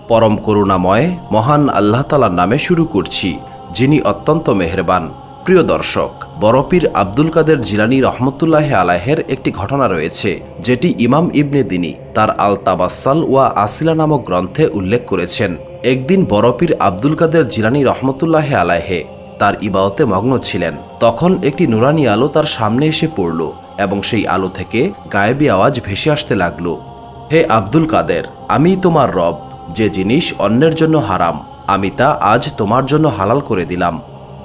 পরম করুণাময় মহান আল্লাহ তাআলার নামে শুরু করছি, যিনি অত্যন্ত মেহেরবান। প্রিয় দর্শক, বড় পীর আব্দুল কাদের জিলানী রহমতুল্লাহ আলাইহের একটি ঘটনা রয়েছে, যেটি ইমাম ইবনে দিনী তার আল তাবাসাল ওয়া আসিলা নামক গ্রন্থে উল্লেখ করেছেন। একদিন বড় পীর আব্দুল কাদের জিলানী রহমতুল্লাহ আলাইহে তার ইবাদতে মগ্ন ছিলেন। তখন একটি নুরানি আলো তার সামনে এসে পড়ল এবং সেই আলো থেকে গায়েবী আওয়াজ ভেসে আসতে লাগলো, হে আব্দুল কাদের, আমি তোমার রব। যে জিনিস অন্যের জন্য হারাম, আমি তা আজ তোমার জন্য হালাল করে দিলাম।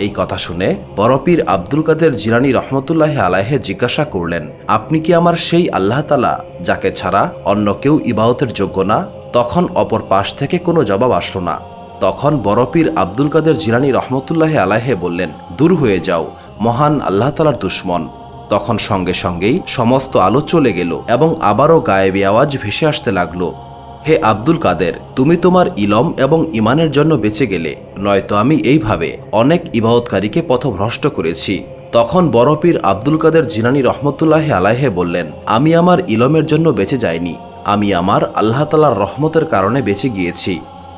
এই কথা শুনে বড় পীর আব্দুল কাদের জিলানী রহমতুল্লাহ আলাইহে জিজ্ঞাসা করলেন, আপনি কি আমার সেই আল্লাহ তাআলা যাকে ছাড়া অন্য কেউ ইবাদতের যোগ্য না? তখন অপর পাশ থেকে কোনো জবাব আসলো না। তখন বড় পীর আব্দুল কাদের জিলানী রহমতুল্লাহ আলাইহে বললেন, দূর হয়ে যাও মহান আল্লাহ তাআলার দুশমন। তখন সঙ্গে সঙ্গেই সমস্ত আলো চলে গেল এবং আবারও গায়েবী আওয়াজ ভেসে আসতে লাগলো, হে আব্দুল কাদের, তুমি তোমার ইলম এবং ইমানের জন্য বেঁচে গেলে, নয়তো আমি এইভাবে অনেক ইবাদতকারীকে পথভ্রষ্ট করেছি। তখন বড় পীর আব্দুল কাদের জিলানী রহমতুল্লাহ আলাইহে বললেন, আমি আমার ইলমের জন্য বেঁচে যাইনি, আমি আমার আল্লাহ তাআলার রহমতের কারণে বেঁচে গিয়েছি।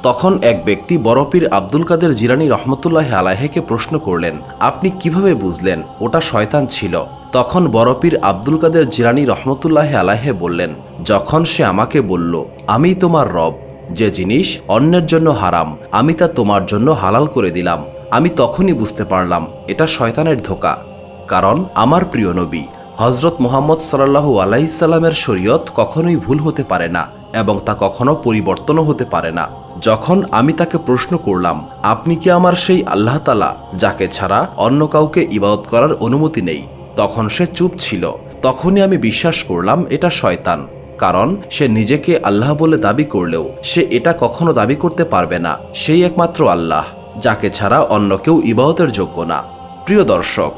তখন এক ব্যক্তি বড় পীর আব্দুল কাদের জিলানী রহমতুল্লাহ আলাইহেকে প্রশ্ন করলেন, আপনি কিভাবে বুঝলেন ওটা শয়তান ছিল? তখন বড় পীর আব্দুল কাদের জিলানী রহমতুল্লাহ আলাইহে বললেন, যখন সে আমাকে বলল, আমি তোমার রব, যে জিনিস অন্যের জন্য হারাম আমি তা তোমার জন্য হালাল করে দিলাম, আমি তখনই বুঝতে পারলাম এটা শয়তানের ধোঁকা। কারণ আমার প্রিয় নবী হযরত মুহাম্মদ সাল্লাল্লাহু আলাইহি সাল্লামের শরীয়ত কখনোই ভুল হতে পারে না এবং তা কখনো পরিবর্তনও হতে পারে না। যখন আমি তাকে প্রশ্ন করলাম, আপনি কি আমার সেই আল্লাহ তাআলা যাকে ছাড়া অন্য কাউকে ইবাদত করার অনুমতি নেই, তখন সে চুপ ছিল। তখনই আমি বিশ্বাস করলাম এটা শয়তান। কারণ সে নিজেকে আল্লাহ বলে দাবি করলেও সে এটা কখনো দাবি করতে পারবে না সেই একমাত্র আল্লাহ যাকে ছাড়া অন্য কেউ ইবাদতের যোগ্য না। প্রিয় দর্শক,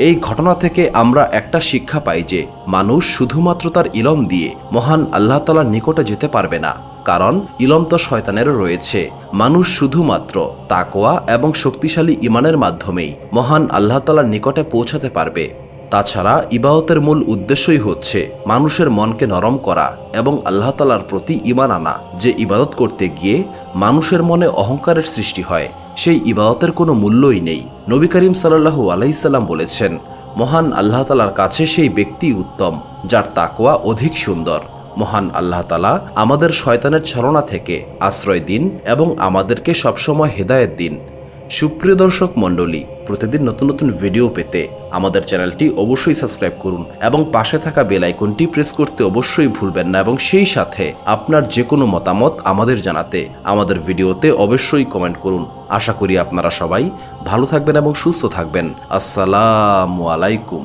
এই ঘটনা থেকে আমরা একটা শিক্ষা পাই যে মানুষ শুধুমাত্র তার ইলম দিয়ে মহান আল্লাহ তাআলার নিকটে যেতে পারবে না, কারণ ইলম তো শয়তানেরও রয়েছে। মানুষ শুধুমাত্র তাকওয়া এবং শক্তিশালী ইমানের মাধ্যমেই মহান আল্লাহ তাআলার নিকটে পৌঁছাতে পারবে। তাছাড়া ইবাদতের মূল উদ্দেশ্যই হচ্ছে মানুষের মনকে নরম করা এবং আল্লাহ তাআলার প্রতি ঈমান আনা। যে ইবাদত করতে গিয়ে মানুষের মনে অহংকারের সৃষ্টি হয়, সেই ইবাদতের কোনো মূল্যই নেই। নবী করিম সাল্লাল্লাহু আলাইহি সাল্লাম বলেছেন, মহান আল্লাহ তাআলার কাছে সেই ব্যক্তি উত্তম যার তাকওয়া অধিক সুন্দর। মহান আল্লাহ তাআলা আমাদের শয়তানের ছলনা থেকে আশ্রয় দিন এবং আমাদেরকে সবসময় হেদায়েত দিন। সুপ্রিয় দর্শক মণ্ডলী, প্রতিদিন নতুন নতুন ভিডিও পেতে আমাদের চ্যানেলটি অবশ্যই সাবস্ক্রাইব করুন এবং পাশে থাকা বেল আইকনটি প্রেস করতে অবশ্যই ভুলবেন না এবং সেই সাথে আপনার যে কোনো মতামত আমাদের জানাতে আমাদের ভিডিওতে অবশ্যই কমেন্ট করুন। আশা করি আপনারা সবাই ভালো থাকবেন এবং সুস্থ থাকবেন। আসসালামু আলাইকুম।